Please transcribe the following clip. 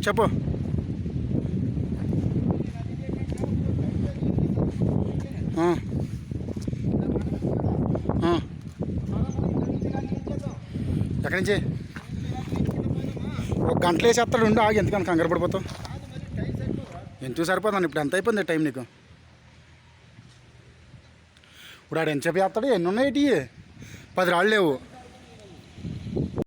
చెప్పు. ఎక్కడి నుంచి ఒక గంటలో వేసేస్తాడు. ఉండి ఆగి ఎందుకని కంగారు పడిపోతావు? ఎందుకు సరిపోతాను? ఇప్పుడు ఎంత అయిపోయింది టైం నీకు? ఇప్పుడు ఆడు ఎంతసేపు చేస్తాడు? ఎన్ని ఉన్నాయి? 10 రాళ్ళు లేవు.